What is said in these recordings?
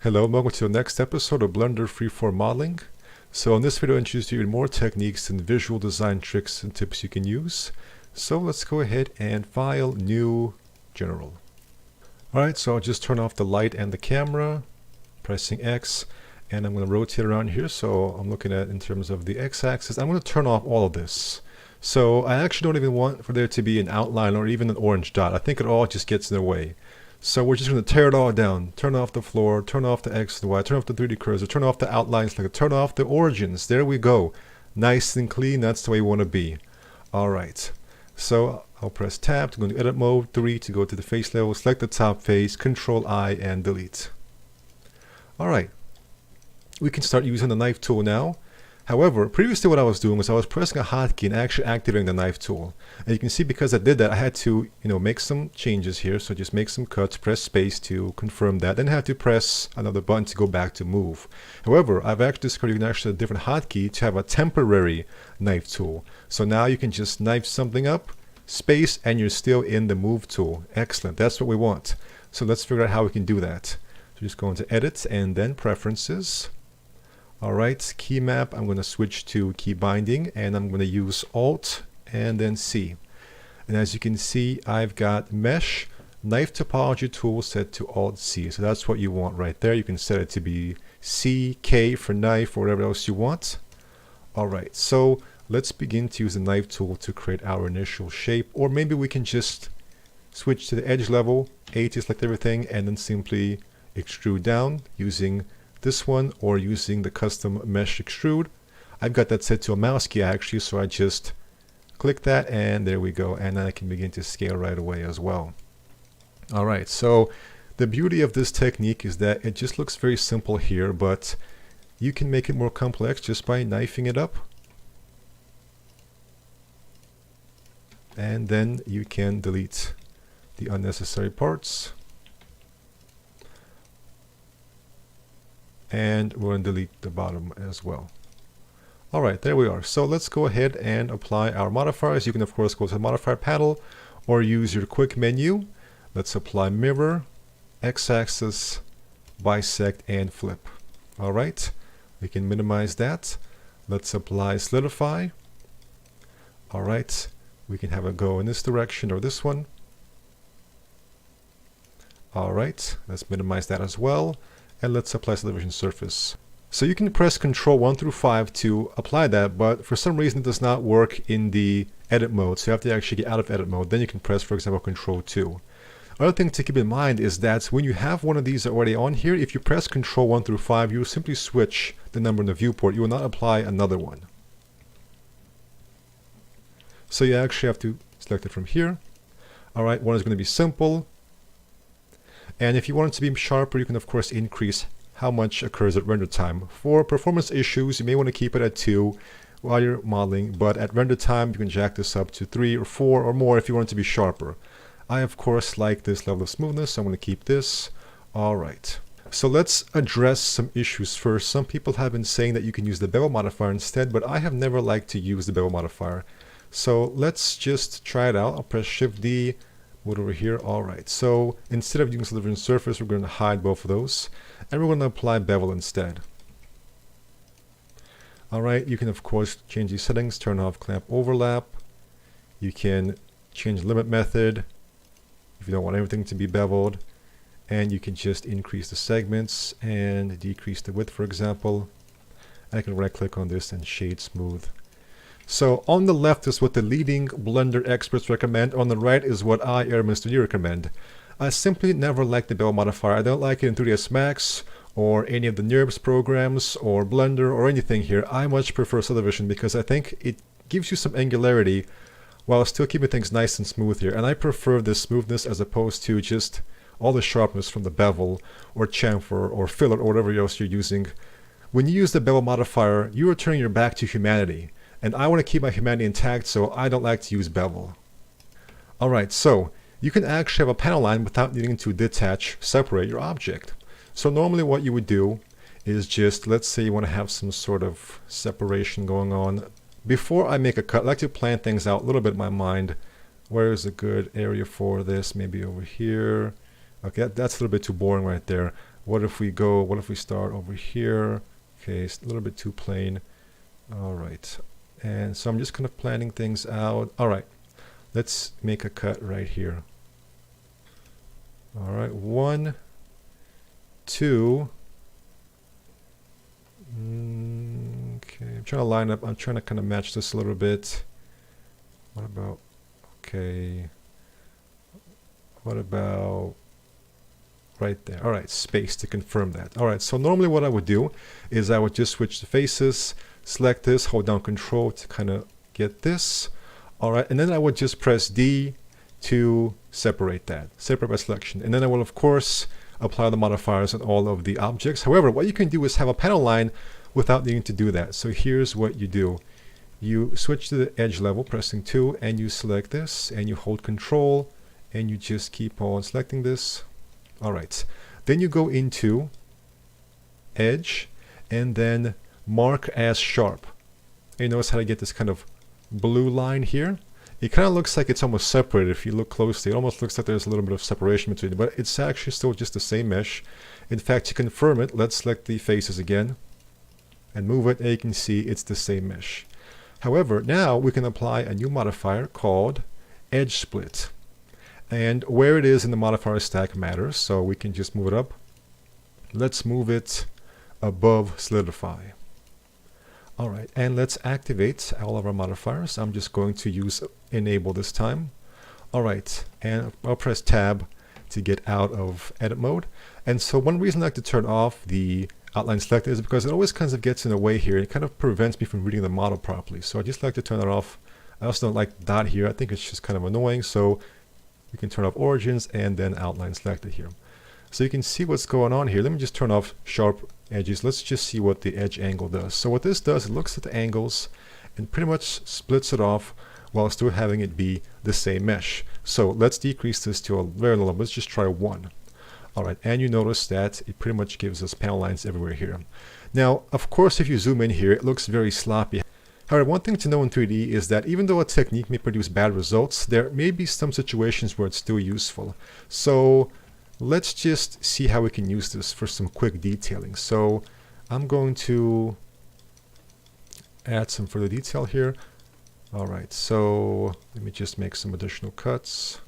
Hello and welcome to the next episode of Blender Freeform Modeling. So in this video I introduce you to more techniques and visual design tricks and tips you can use. So let's go ahead and File, New, General. Alright, so I'll just turn off the light and the camera, pressing X, and I'm going to rotate around here. So I'm looking at in terms of the X-axis. I'm going to turn off all of this. So I actually don't even want for there to be an outline or even an orange dot. I think it all just gets in the way. So we're just going to tear it all down. Turn off the floor, turn off the X and Y, turn off the 3D cursor, turn off the outlines, turn off the origins. There we go. Nice and clean. That's the way we want to be. Alright. So I'll press Tab to go into edit mode, 3 to go to the face level, select the top face, Control I and delete. Alright. We can start using the knife tool now. However, previously what I was doing was I was pressing a hotkey and actually activating the knife tool. And you can see because I did that, I had to, make some changes here. So just make some cuts, press space to confirm that, then have to press another button to go back to move. However, I've actually discovered you can actually have a different hotkey to have a temporary knife tool. So now you can just knife something up, space, and you're still in the move tool. Excellent, that's what we want. So let's figure out how we can do that. So just go into edit and then preferences. Alright, key map, I'm going to switch to key binding and I'm going to use Alt and then C. And as you can see, I've got mesh knife topology tool set to Alt C. So that's what you want right there. You can set it to be C, K for knife or whatever else you want. Alright, so let's begin to use the knife tool to create our initial shape, or maybe we can just switch to the edge level, A to select everything, and then simply extrude down using this one or using the custom mesh extrude. I've got that set to a mouse key actually, so I just click that and there we go, and then I can begin to scale right away as well. Alright, so the beauty of this technique is that it just looks very simple here, but you can make it more complex just by knifing it up. And then you can delete the unnecessary parts. And we're going to delete the bottom as well. Alright, there we are. So let's go ahead and apply our modifiers. You can of course go to the modifier panel or use your quick menu. Let's apply mirror, x-axis, bisect, and flip. Alright, we can minimize that. Let's apply solidify. Alright, we can have it go in this direction or this one. Alright, let's minimize that as well. And let's apply subdivision surface. So you can press Ctrl 1 through 5 to apply that, but for some reason it does not work in the edit mode, so you have to actually get out of edit mode. Then you can press, for example, Ctrl 2. Another thing to keep in mind is that when you have one of these already on here, if you press Ctrl 1 through 5, you will simply switch the number in the viewport. You will not apply another one. So you actually have to select it from here. Alright, one is going to be simple. And if you want it to be sharper, you can of course increase how much occurs at render time. For performance issues, you may want to keep it at 2 while you're modeling, but at render time you can jack this up to 3 or 4 or more if you want it to be sharper. I of course like this level of smoothness, so I'm going to keep this. Alright, so let's address some issues first. Some people have been saying that you can use the bevel modifier instead, but I have never liked to use the bevel modifier. So let's just try it out. I'll press Shift D. Over here. Alright, so instead of using subdivision surface, we're going to hide both of those and we're going to apply bevel instead. Alright, you can of course change these settings, turn off clamp overlap. You can change limit method if you don't want everything to be beveled, and you can just increase the segments and decrease the width, for example. I can right click on this and shade smooth. So on the left is what the leading Blender experts recommend. On the right is what I, Airman Studio, recommend. I simply never liked the bevel modifier. I don't like it in 3ds Max or any of the NURBS programs or Blender or anything here. I much prefer subdivision because I think it gives you some angularity while still keeping things nice and smooth here. And I prefer this smoothness as opposed to just all the sharpness from the bevel or chamfer or fillet or whatever else you're using. When you use the bevel modifier, you are turning your back to humanity. And I want to keep my humanity intact, so I don't like to use bevel. Alright, so you can actually have a panel line without needing to detach, separate your object. So normally what you would do is just, let's say you want to have some sort of separation going on. Before I make a cut, I like to plan things out a little bit in my mind. Where is a good area for this? Maybe over here. Okay, that's a little bit too boring right there. what if we start over here? Okay, it's a little bit too plain. All right. And so I'm just kind of planning things out. All right. Let's make a cut right here. All right. 1, 2. Okay. I'm trying to line up. I'm trying to kind of match this a little bit. What about, okay. What about right there? All right, space to confirm that. All right, so normally what I would do is I would just switch the faces, select this, hold down Control to kind of get this. All right, and then I would just press D to separate that, separate by selection. And then I will, of course, apply the modifiers on all of the objects. However, what you can do is have a panel line without needing to do that. So here's what you do. You switch to the edge level, pressing 2, and you select this, and you hold Control, and you just keep on selecting this. All right, then you go into edge and then mark as sharp. And you notice how to get this kind of blue line here. It kind of looks like it's almost separated. If you look closely, it almost looks like there's a little bit of separation between it, but it's actually still just the same mesh. In fact, to confirm it, let's select the faces again and move it, and you can see it's the same mesh. However, now we can apply a new modifier called edge split. And where it is in the modifier stack matters, so we can just move it up. Let's move it above solidify. All right, and let's activate all of our modifiers. I'm just going to use enable this time. All right, and I'll press tab to get out of edit mode. And so one reason I like to turn off the outline selector is because it always kind of gets in the way here. It kind of prevents me from reading the model properly. So I just like to turn it off. I also don't like dot here. I think it's just kind of annoying. So we can turn off origins and then outline selected here. So you can see what's going on here. Let me just turn off sharp edges. Let's just see what the edge angle does. So what this does, it looks at the angles and pretty much splits it off while still having it be the same mesh. So let's decrease this to a very low level. Let's just try 1. All right, and you notice that it pretty much gives us panel lines everywhere here. Now, of course, if you zoom in here, it looks very sloppy. However, one thing to know in 3D is that even though a technique may produce bad results, there may be some situations where it's still useful. So let's just see how we can use this for some quick detailing. So I'm going to add some further detail here. All right, so let me just make some additional cuts.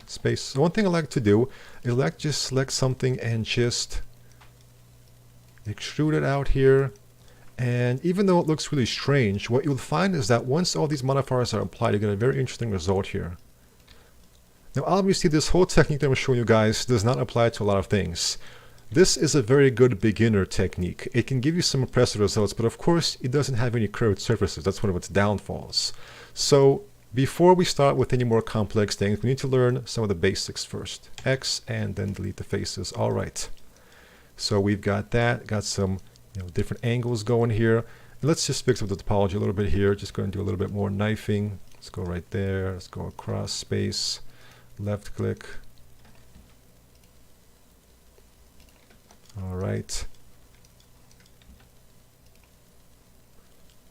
Space. So one thing I like to do is I like to just select something and just extrude it out here. And even though it looks really strange, what you'll find is that once all these modifiers are applied, you get a very interesting result here. Now obviously this whole technique that I'm showing you guys does not apply to a lot of things. This is a very good beginner technique. It can give you some impressive results, but of course it doesn't have any curved surfaces. That's one of its downfalls. So before we start with any more complex things, we need to learn some of the basics first. X and then delete the faces. All right. So we've got that, got some different angles going here. Let's just fix up the topology a little bit here. Just going to do a little bit more knifing. Let's go right there. Let's go across space, left click. All right.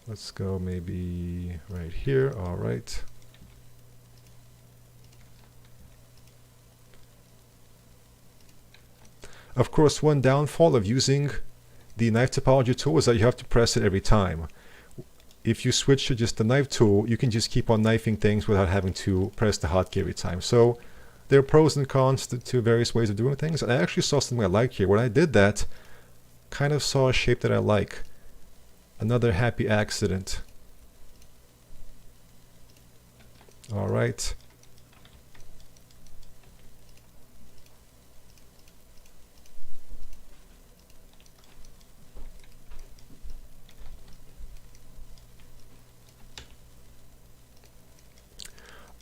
Let's go maybe right here. All right. Of course, one downfall of using the knife topology tool is that you have to press it every time. If you switch to just the knife tool, you can just keep on knifing things without having to press the hotkey every time. So there are pros and cons to various ways of doing things. And I actually saw something I like here. When I did that, kind of saw a shape that I like. Another happy accident. All right.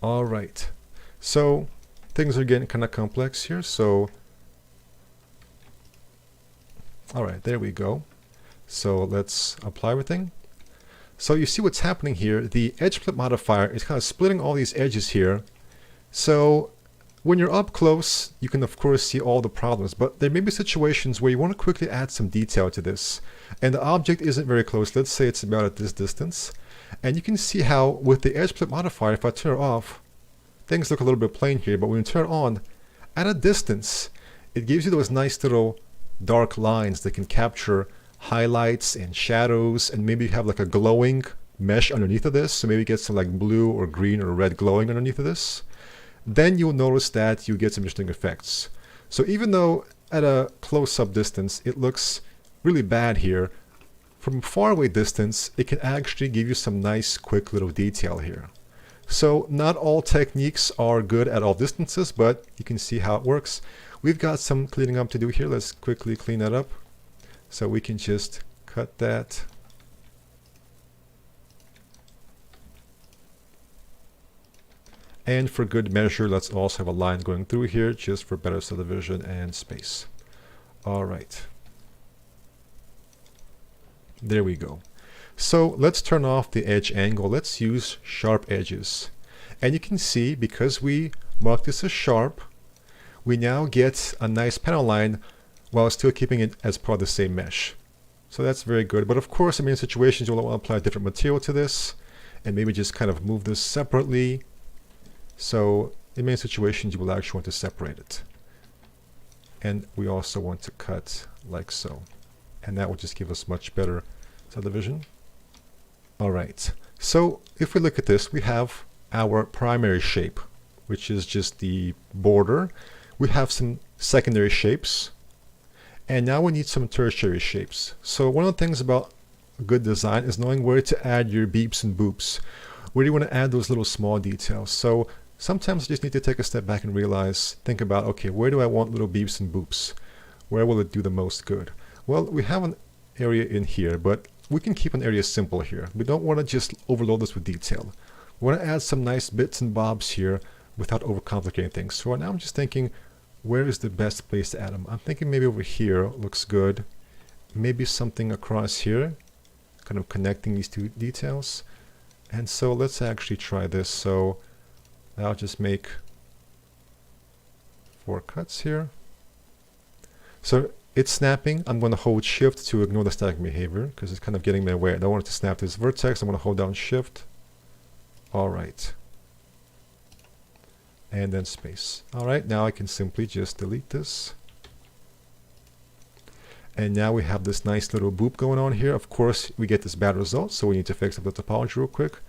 All right, so things are getting kind of complex here. So, all right, there we go. So let's apply everything. So you see what's happening here. The edge split modifier is kind of splitting all these edges here. So when you're up close, you can of course see all the problems, but there may be situations where you want to quickly add some detail to this. And the object isn't very close. Let's say it's about at this distance. And you can see how with the edge split modifier, if I turn it off, things look a little bit plain here, but when you turn on, at a distance, it gives you those nice little dark lines that can capture highlights and shadows, and maybe have like a glowing mesh underneath of this, so maybe get some like blue or green or red glowing underneath of this. Then you'll notice that you get some interesting effects. So even though at a close-up distance it looks really bad here, from far away distance it can actually give you some nice quick little detail here. So not all techniques are good at all distances, but you can see how it works. We've got some cleaning up to do here. Let's quickly clean that up. So we can just cut that. And for good measure, let's also have a line going through here just for better subdivision and space. All right. There we go. So let's turn off the edge angle. Let's use sharp edges. And you can see, because we marked this as sharp, we now get a nice panel line while still keeping it as part of the same mesh. So that's very good. But of course, in many situations, you'll want to apply a different material to this and maybe just kind of move this separately. So in many situations, you will actually want to separate it. And we also want to cut like so. And that will just give us much better subdivision. All right. So if we look at this, we have our primary shape, which is just the border. We have some secondary shapes. And now we need some tertiary shapes. So one of the things about a good design is knowing where to add your beeps and boops. Where do you want to add those little small details? So sometimes you just need to take a step back and realize, think about, okay, where do I want little beeps and boops? Where will it do the most good? Well, we have an area in here, but we can keep an area simple here. We don't want to just overload this with detail. We want to add some nice bits and bobs here without overcomplicating things. So right now I'm just thinking, where is the best place to add them? I'm thinking maybe over here looks good. Maybe something across here, kind of connecting these two details. And so let's actually try this. So I'll just make 4 cuts here. So it's snapping. I'm going to hold shift to ignore the static behavior because it's kind of getting in my way. I don't want it to snap this vertex. I'm going to hold down shift. All right. And then space. All right, now I can simply just delete this. And now we have this nice little boop going on here. Of course, we get this bad result, so we need to fix up the topology real quick.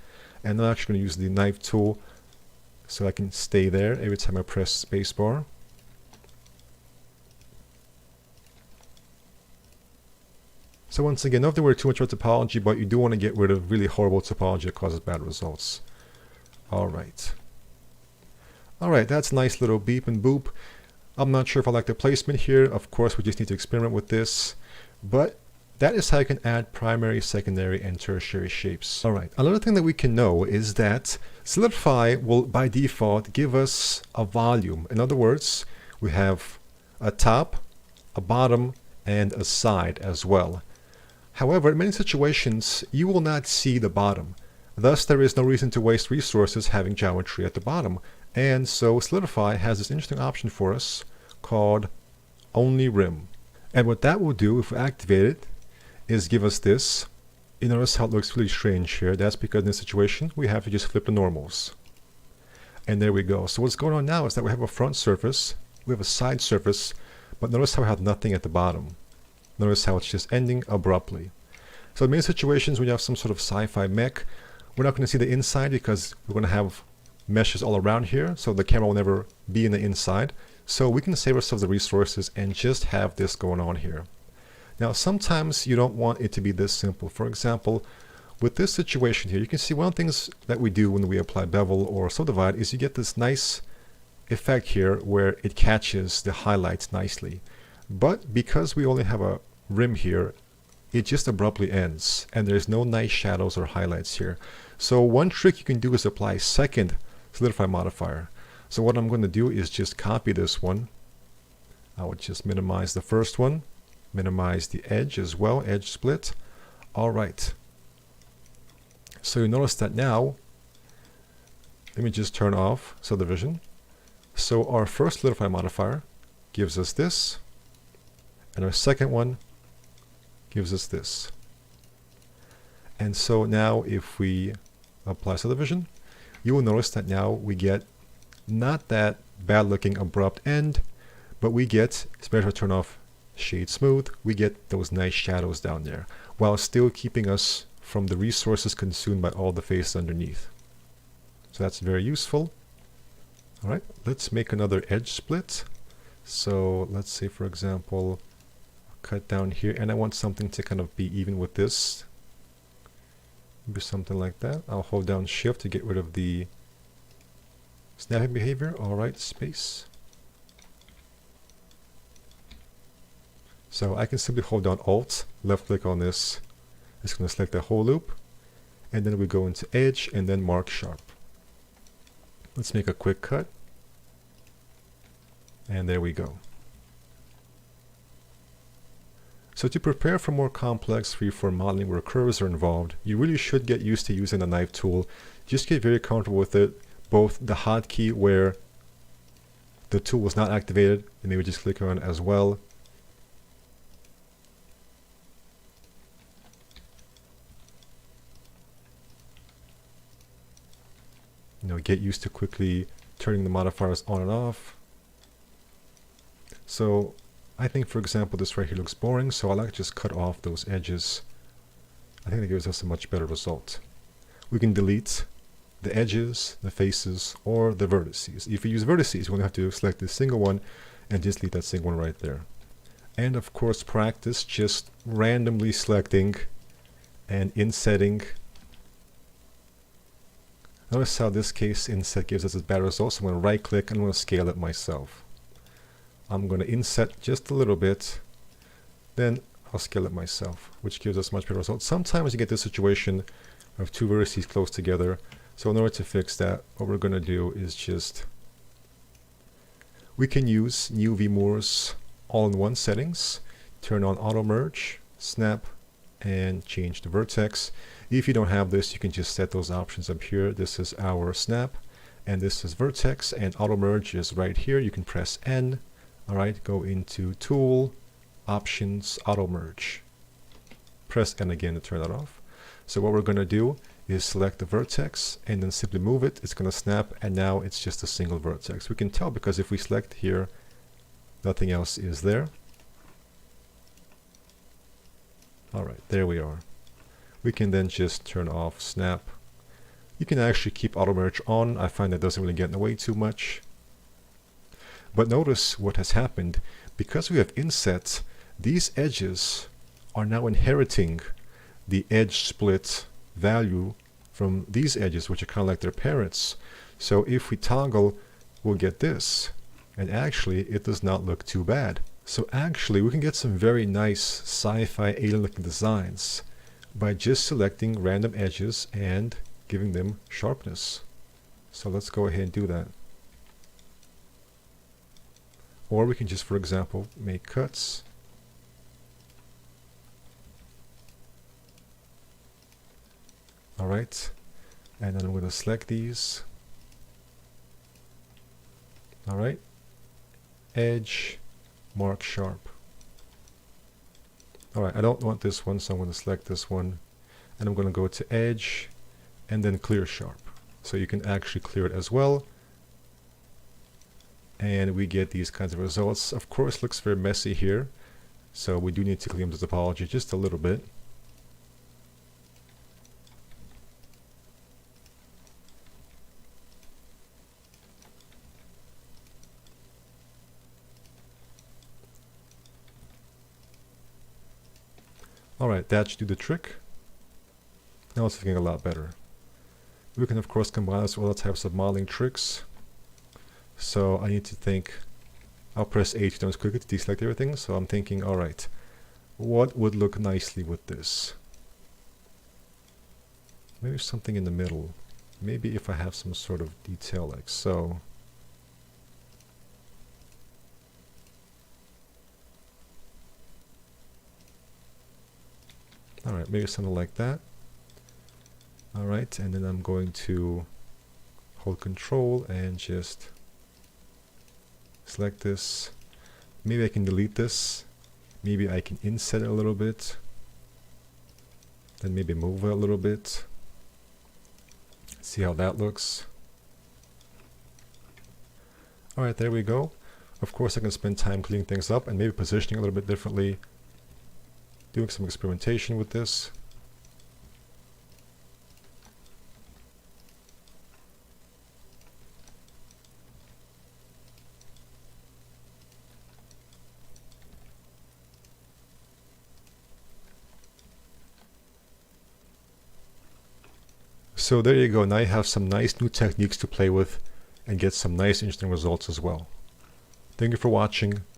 And I'm actually going to use the knife tool so I can stay there every time I press spacebar. So once again, not if there were too much of topology, but you do want to get rid of really horrible topology that causes bad results. All right. All right, that's a nice little beep and boop. I'm not sure if I like the placement here. Of course, we just need to experiment with this. But that is how you can add primary, secondary, and tertiary shapes. All right, another thing that we can know is that Solidify will, by default, give us a volume. In other words, we have a top, a bottom, and a side as well. However, in many situations, you will not see the bottom. Thus, there is no reason to waste resources having geometry at the bottom. And so Solidify has this interesting option for us called Only Rim. And what that will do if we activate it is give us this. You notice how it looks really strange here. That's because in this situation we have to just flip the normals. And there we go. So what's going on now is that we have a front surface, we have a side surface, but notice how we have nothing at the bottom. Notice how it's just ending abruptly. So in many situations when you have some sort of sci-fi mech, we're not going to see the inside because we're going to have meshes all around here, so the camera will never be in the inside. So we can save ourselves the resources and just have this going on here. Now sometimes you don't want it to be this simple. For example, with this situation here, you can see one of the things that we do when we apply bevel or subdivide is you get this nice effect here where it catches the highlights nicely. But because we only have a rim here, it just abruptly ends and there's no nice shadows or highlights here. So one trick you can do is apply second Solidify modifier. So what I'm going to do is just copy this one. I would just minimize the first one, minimize the edge as well, edge split. All right. So you notice that now, let me just turn off subdivision. So our first Solidify modifier gives us this, and our second one gives us this. And so now if we apply subdivision, you will notice that now we get Not that bad looking abrupt end, but we get, especially if I turn off shade smooth, we get those nice shadows down there, while still keeping us from the resources consumed by all the faces underneath. So that's very useful. All right, let's make another edge split. So let's say, for example, cut down here, and I want something to kind of be even with this. Maybe something like that. I'll hold down Shift to get rid of the snapping behavior. All right, space. So I can simply hold down Alt, left click on this. It's going to select the whole loop, and then we go into Edge and then Mark Sharp. Let's make a quick cut. And there we go. So to prepare for more complex freeform modeling where curves are involved, you really should get used to using the knife tool. Just get very comfortable with it, both the hotkey where the tool was not activated, and maybe just click on it as well. Get used to quickly turning the modifiers on and off. So I think, for example, this right here looks boring, so I like to just cut off those edges. I think that gives us a much better result. We can delete the edges, the faces, or the vertices. If you use vertices, we're going to have to select this single one and just delete that single one right there. And of course, practice just randomly selecting and insetting. Notice how this case inset gives us a bad result, so I'm going to right click and I'm going to scale it myself. I'm going to inset just a little bit, then I'll scale it myself, which gives us much better results. Sometimes you get this situation of two vertices close together, so in order to fix that, what we're going to do is just, we can use new vMoor's all-in-one settings, turn on auto merge, snap, and change the vertex. If you don't have this, you can just set those options up here. This is our snap, and this is vertex, and auto merge is right here. You can press N. All right, go into Tool, Options, Auto Merge. Press N again to turn that off. So what we're going to do is select the vertex and then simply move it. It's going to snap, and now it's just a single vertex. We can tell because if we select here, nothing else is there. All right, there we are. We can then just turn off snap. You can actually keep auto merge on. I find that doesn't really get in the way too much. But notice what has happened. Because we have insets, these edges are now inheriting the edge split value from these edges, which are kind of like their parents. So if we toggle, we'll get this. And actually, it does not look too bad. So actually, we can get some very nice sci-fi alien-looking designs by just selecting random edges and giving them sharpness. So let's go ahead and do that. Or we can just, for example, make cuts. All right, and then I'm going to select these. All right, edge, mark sharp. All right, I don't want this one, so I'm going to select this one, and I'm going to go to edge, and then clear sharp. So you can actually clear it as well. And we get these kinds of results. Of course, looks very messy here, so we do need to clean the topology just a little bit. Alright, that should do the trick. Now it's looking a lot better. We can of course combine this with other types of modeling tricks. So I need to think, I'll press A to quickly to deselect everything. So I'm thinking, alright, what would look nicely with this? Maybe something in the middle. Maybe if I have some sort of detail like so. Alright, maybe something like that. Alright, and then I'm going to hold Control and just select this. Maybe I can delete this. Maybe I can inset it a little bit. Then maybe move it a little bit. See how that looks. Alright, there we go. Of course I can spend time cleaning things up and maybe positioning a little bit differently, doing some experimentation with this. So there you go, now you have some nice new techniques to play with and get some nice interesting results as well. Thank you for watching.